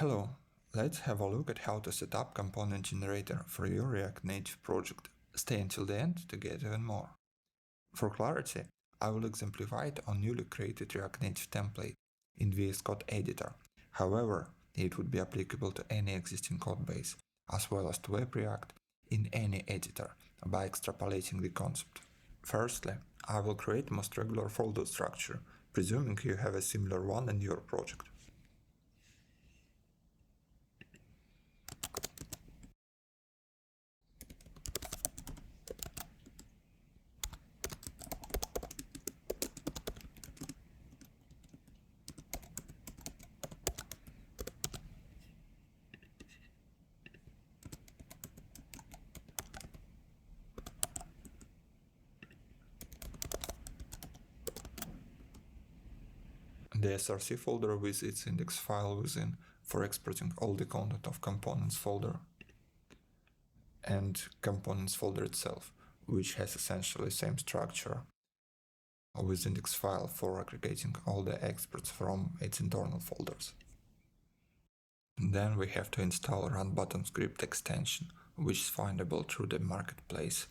Hello, let's have a look at how to set up component generator for your React Native project. Stay until the end to get even more. For clarity, I will exemplify it on newly created React Native template in VS Code editor. However, it would be applicable to any existing code base, as well as to Web React in any editor by extrapolating the concept. Firstly, I will create most regular folder structure, presuming you have a similar one in your project. The src folder with its index file within for exporting all the content of components folder, and components folder itself, which has essentially the same structure with index file for aggregating all the exports from its internal folders. Then we have to install run button script extension, which is findable through the marketplace.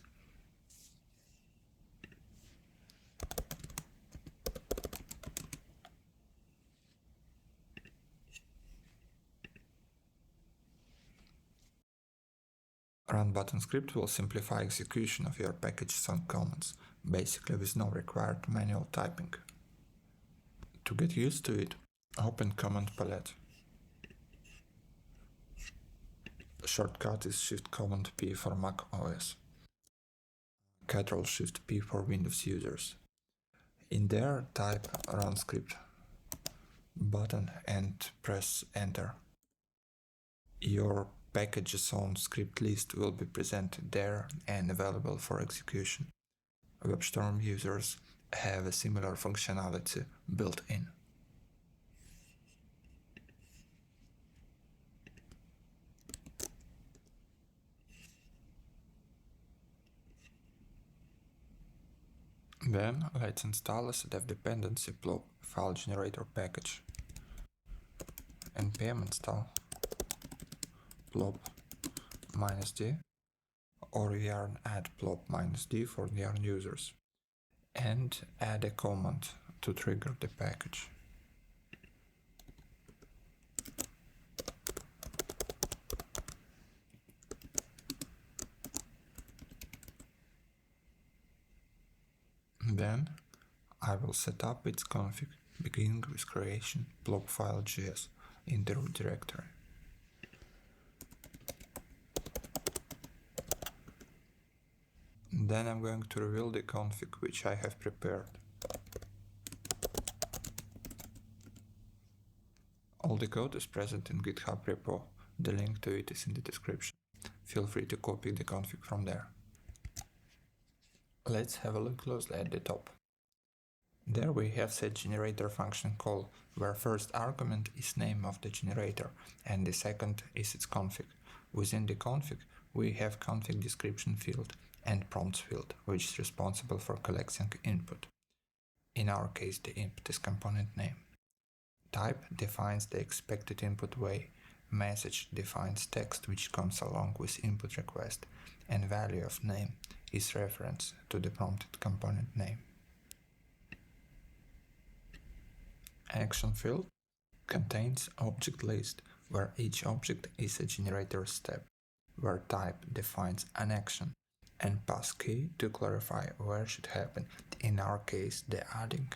Run button script will simplify execution of your packages and commands, basically with no required manual typing. To get used to it, open command palette. Shortcut is Shift-Command-P for Mac OS. Ctrl-Shift-P for Windows users. In there, type run script button and press enter. Your package's own script list will be presented there and available for execution. WebStorm users have a similar functionality built in. Then let's install a dev dependency plop file generator package. npm install plop -d or yarn add plop -d for yarn users, and add a command to trigger the package. Then I will set up its config, beginning with creation plop file.js in the root directory. Then I'm going to reveal the config which I have prepared. All the code is present in GitHub repo. The link to it is in the description. Feel free to copy the config from there. Let's have a look closely at the top. There we have set generator function call, where first argument is name of the generator and the second is its config. Within the config we have config description field and prompts field, which is responsible for collecting input. In our case the input is component name. Type defines the expected input way, message defines text which comes along with input request, and value of name is reference to the prompted component name. Action field contains object list, where each object is a generator step, where type defines an action, and pass key to clarify where should happen, in our case the adding.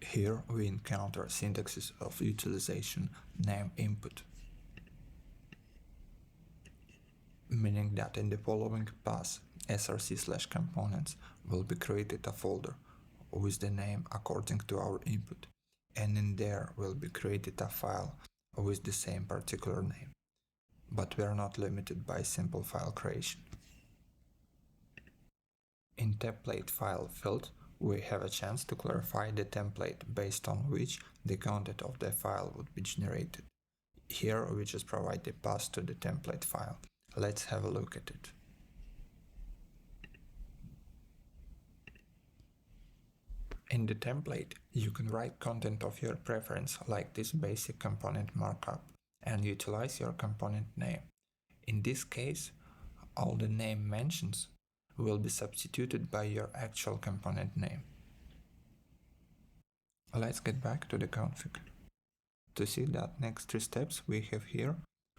Here we encounter syntaxes of utilization name input, meaning that in the following pass src/components will be created a folder with the name according to our input, and in there will be created a file with the same particular name. But we are not limited by simple file creation. In template file field we have a chance to clarify the template based on which the content of the file would be generated. Here we just provide the path to the template file. Let's have a look at it. In the template, you can write content of your preference, like this basic component markup, and utilize your component name. In this case, all the name mentions will be substituted by your actual component name. Let's get back to the config. To see that next three steps we have here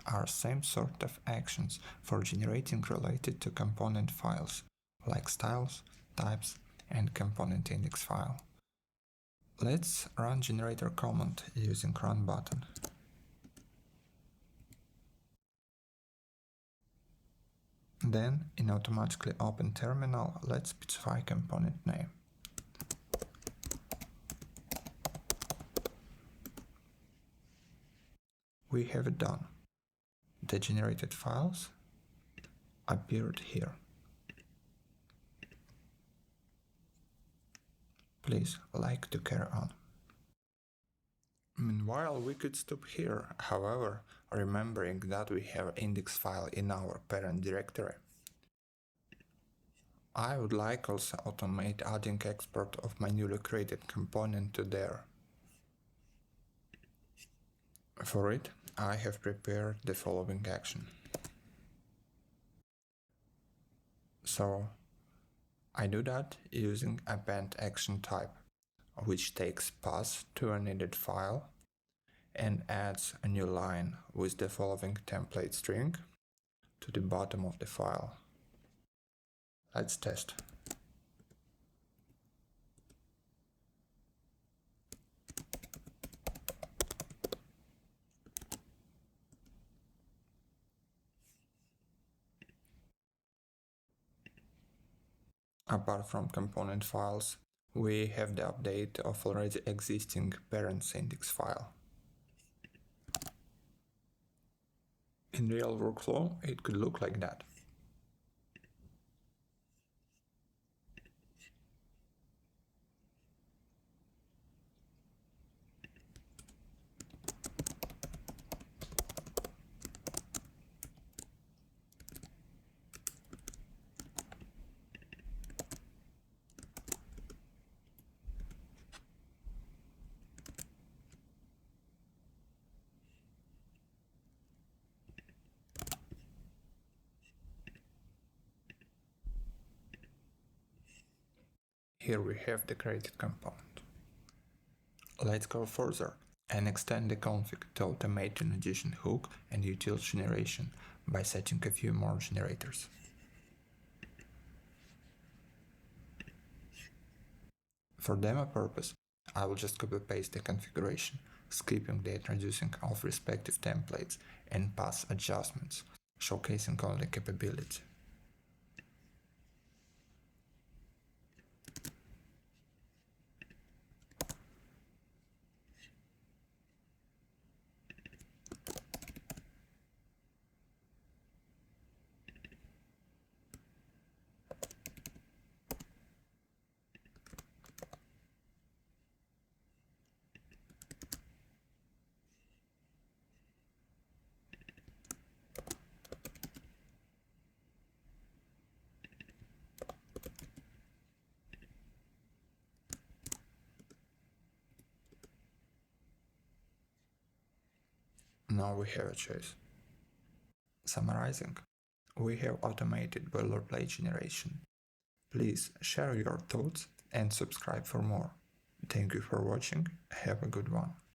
are same sort of actions for generating related to component files, like styles, types, and component index file. Let's run generator command using run button. Then, in automatically open terminal, let's specify component name. We have it done. The generated files appeared here. Please like to carry on. Meanwhile, we could stop here, however, remembering that we have index file in our parent directory. I would like also automate adding export of my newly created component to there. For it, I have prepared the following action. So, I do that using append action type, which takes path to a needed file and adds a new line with the following template string to the bottom of the file. Let's test. Apart from component files, we have the update of already existing parent index file. In real workflow, it could look like that. Here we have the created component. Let's go further and extend the config to automate an addition hook and util generation by setting a few more generators. For demo purpose, I will just copy-paste the configuration, skipping the introducing of respective templates and pass adjustments, showcasing only capability. Now we have a choice. Summarizing, we have automated boilerplate generation. Please share your thoughts and subscribe for more. Thank you for watching. Have a good one.